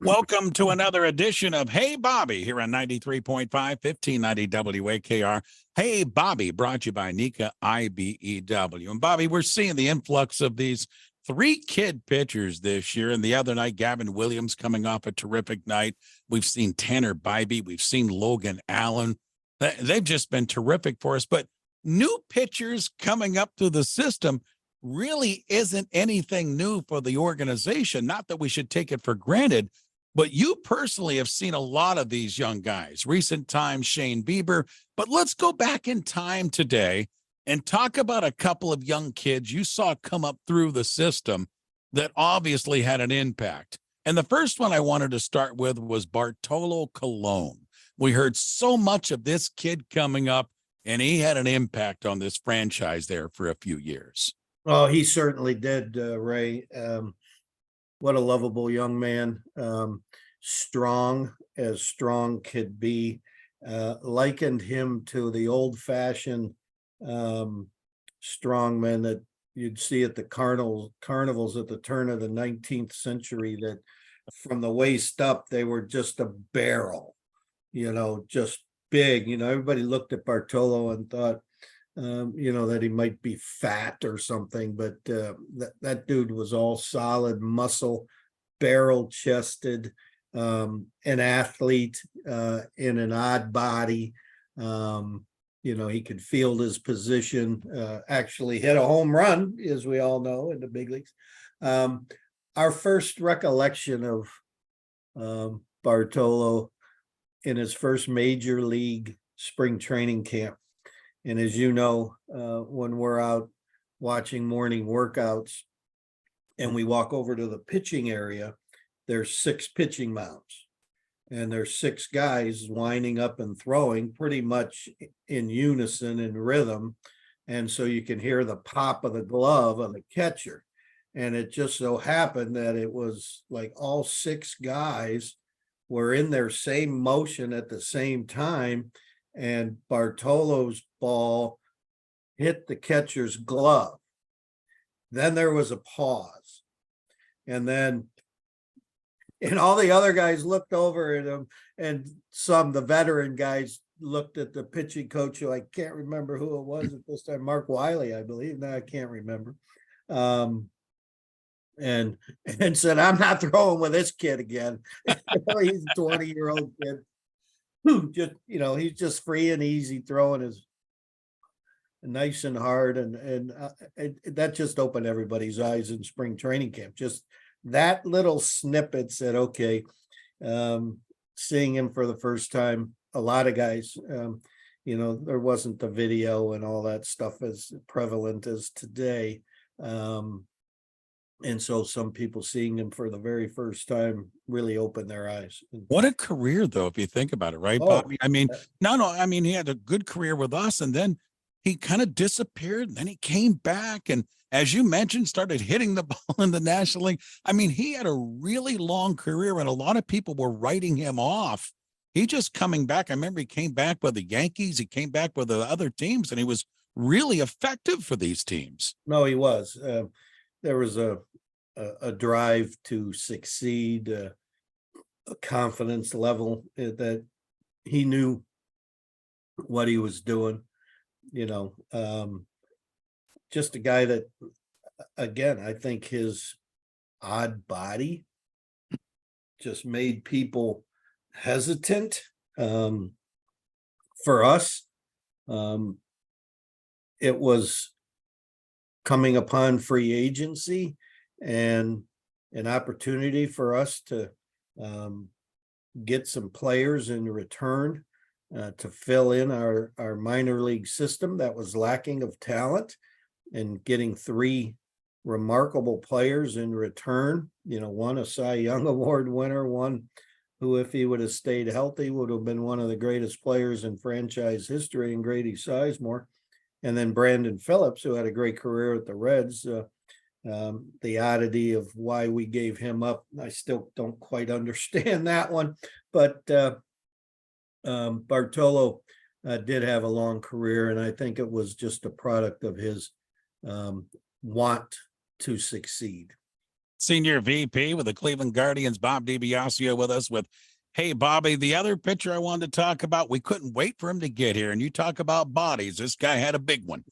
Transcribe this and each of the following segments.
Welcome to another edition of Hey Bobby here on 93.5, 1590 WAKR. Hey Bobby, brought to you by Nika IBEW. And Bobby, we're seeing the influx of these three kid pitchers this year. And the other night, Gavin Williams coming off a terrific night. We've seen Tanner Bybee. We've seen Logan Allen. They've just been terrific for us. But new pitchers coming up through the system really isn't anything new for the organization. Not that we should take it for granted. But you personally have seen a lot of these young guys, recent times, Shane Bieber. But let's go back in time today and talk about a couple of young kids you saw come up through the system that obviously had an impact. And the first one I wanted to start with was Bartolo Colón. We heard so much of this kid coming up, and he had an impact on this franchise there for a few years. Oh, he certainly did, Ray. What a lovable young man, strong as strong could be. Likened him to the old-fashioned strongmen that you'd see at the carnivals at the turn of the 19th century, that from the waist up, they were just a barrel, just big. Everybody looked at Bartolo and thought, that he might be fat or something, but that dude was all solid muscle, barrel chested, an athlete in an odd body. He could field his position, actually hit a home run, as we all know, in the big leagues. Our first recollection of Bartolo in his first major league spring training camp. And as you know, when we're out watching morning workouts and we walk over to the pitching area, there's 6 pitching mounds and there's 6 guys winding up and throwing pretty much in unison, in rhythm. And so you can hear the pop of the glove of the catcher. And it just so happened that it was like all 6 guys were in their same motion at the same time. And Bartolo's ball hit the catcher's glove. Then there was a pause. And all the other guys looked over at him, and the veteran guys looked at the pitching coach, who I can't remember who it was at this time, Mark Wiley, I believe. No, I can't remember. And said, I'm not throwing with this kid again. He's a 20-year-old kid. Just he's just free and easy, throwing his nice and hard, and that just opened everybody's eyes in spring training camp. Just that little snippet said, okay, seeing him for the first time. A lot of guys, there wasn't the video and all that stuff as prevalent as today. And so some people seeing him for the very first time really opened their eyes. What a career, though, if you think about it, right, Bobby? I mean, he had a good career with us, and then he kind of disappeared, and then he came back, and as you mentioned, started hitting the ball in the National League. I mean, he had a really long career, and a lot of people were writing him off. He just coming back. I remember he came back with the Yankees. He came back with the other teams, and he was really effective for these teams. No, he was. There was a drive to succeed, a confidence level that he knew what he was doing. Just a guy that, again, I think his odd body just made people hesitant. For us, it was coming upon free agency and an opportunity for us to get some players in return to fill in our minor league system that was lacking of talent, and getting 3 remarkable players in return. One a Cy Young Award winner, one who, if he would have stayed healthy, would have been one of the greatest players in franchise history, and Grady Sizemore. And then Brandon Phillips, who had a great career at the Reds. The oddity of why we gave him up, I still don't quite understand that one. But Bartolo did have a long career, and I think it was just a product of his want to succeed. Senior VP with the Cleveland Guardians, Bob DiBiasio, with us with Hey Bobby. The other pitcher I wanted to talk about, we couldn't wait for him to get here. And you talk about bodies. This guy had a big one.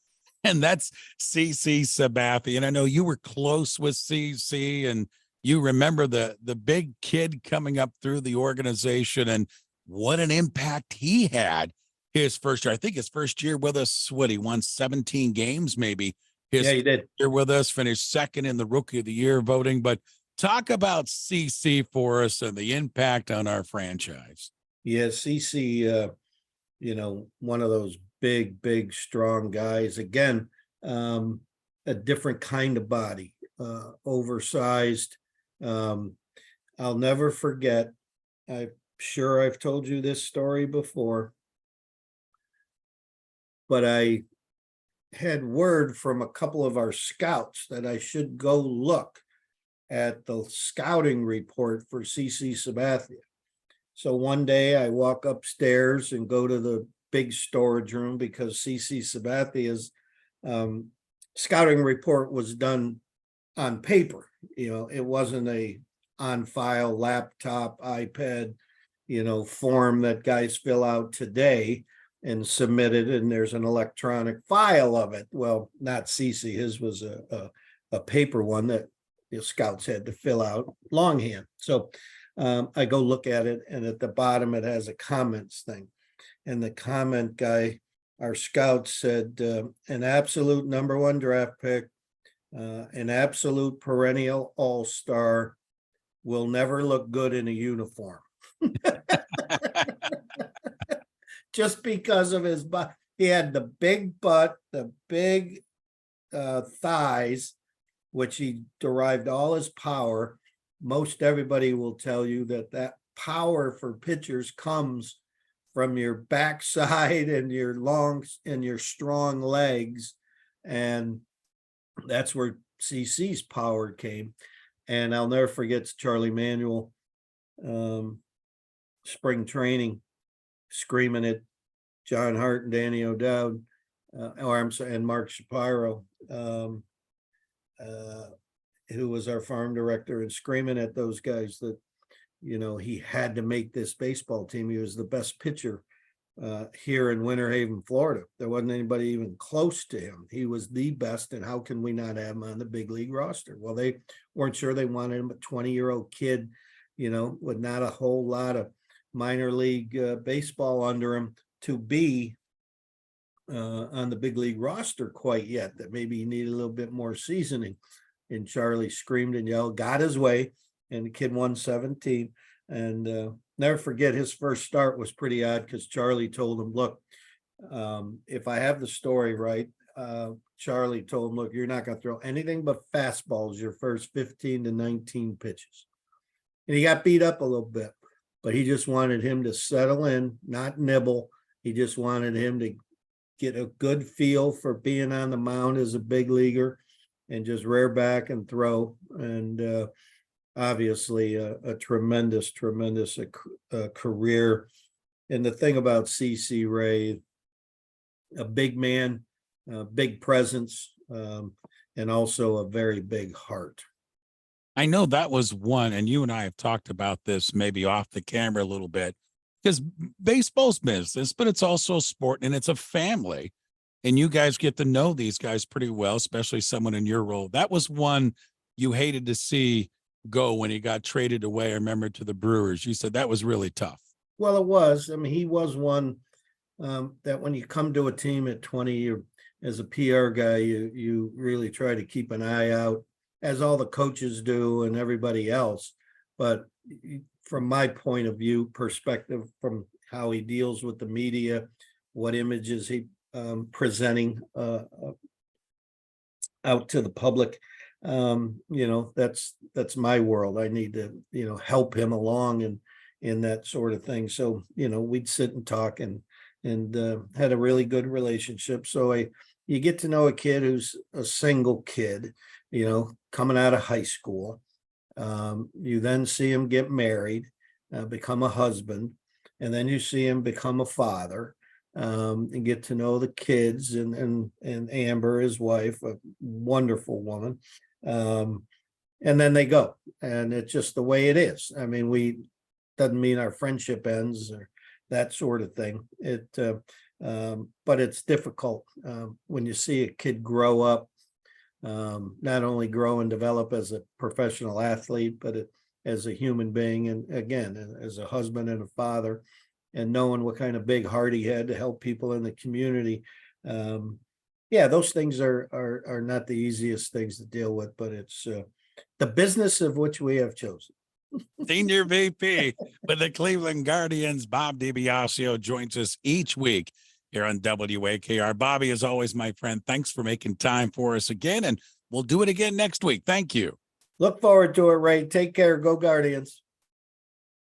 And that's CC Sabathia. And I know you were close with CC, and you remember the big kid coming up through the organization and what an impact he had his first year. I think his first year with us, what, he won 17 games, maybe. His he did. Year with us, finished second in the Rookie of the Year voting. But talk about CC for us and the impact on our franchise. Yeah, CC, one of those big, strong guys. Again, a different kind of body, oversized. I'll never forget. I'm sure I've told you this story before, but I had word from a couple of our scouts that I should go look at the scouting report for CC Sabathia. So one day I walk upstairs and go to the big storage room because CC Sabathia's scouting report was done on paper. It wasn't a on file laptop, iPad, form that guys fill out today and submit it, and there's an electronic file of it. Well, not CC. His was a paper one that the scouts had to fill out longhand. So I go look at it, and at the bottom it has a comments thing. And the comment guy, our scout, said, an absolute #1 draft pick, an absolute perennial all-star, will never look good in a uniform. Just because of his butt. He had the big butt, the big thighs, which he derived all his power. Most everybody will tell you that power for pitchers comes from your backside and your strong legs. And that's where CC's power came. And I'll never forget Charlie Manuel, spring training, screaming at John Hart and Danny O'Dowd, and Mark Shapiro, who was our farm director, and screaming at those guys that, he had to make this baseball team. He was the best pitcher here in Winter Haven, Florida. There wasn't anybody even close to him. He was the best, and how can we not have him on the big league roster? Well, they weren't sure they wanted him, a 20-year-old kid, with not a whole lot of minor league baseball under him to be on the big league roster quite yet, that maybe he needed a little bit more seasoning. And Charlie screamed and yelled, got his way, and the kid won 17. And never forget, his first start was pretty odd because Charlie told him, look, if I have the story right, Charlie told him, look, you're not going to throw anything but fastballs your first 15 to 19 pitches. And he got beat up a little bit, but he just wanted him to settle in, not nibble. He just wanted him to get a good feel for being on the mound as a big leaguer and just rear back and throw. And obviously a tremendous career. And the thing about CC Ray, a big man, a big presence, and also a very big heart. I know that was one, and you and I have talked about this maybe off the camera a little bit, because baseball's business, but it's also a sport and it's a family. And you guys get to know these guys pretty well, especially someone in your role. That was one you hated to see go when he got traded away. I remember, to the Brewers. You said that was really tough. Well, it was. I mean, he was one that when you come to a team at 20, as a PR guy, you really try to keep an eye out, as all the coaches do and everybody else. But from my point of view, perspective, from how he deals with the media, what images he presenting out to the public, that's my world. I need to, help him along and in that sort of thing. So, we'd sit and talk and had a really good relationship. So you get to know a kid who's a single kid, coming out of high school. You then see him get married, become a husband, and then you see him become a father, and get to know the kids and Amber, his wife, a wonderful woman. and then they go, and it's just the way it is. I mean, doesn't mean our friendship ends or that sort of thing. But it's difficult when you see a kid grow up, not only grow and develop as a professional athlete, but as a human being, and again, as a husband and a father, and knowing what kind of big heart he had to help people in the community. Yeah, those things are not the easiest things to deal with, but it's the business of which we have chosen. Senior VP with the Cleveland Guardians, Bob DiBiasio, joins us each week here on WAKR. Bobby, as always, my friend, thanks for making time for us again, and we'll do it again next week. Thank you. Look forward to it, Ray. Take care. Go Guardians.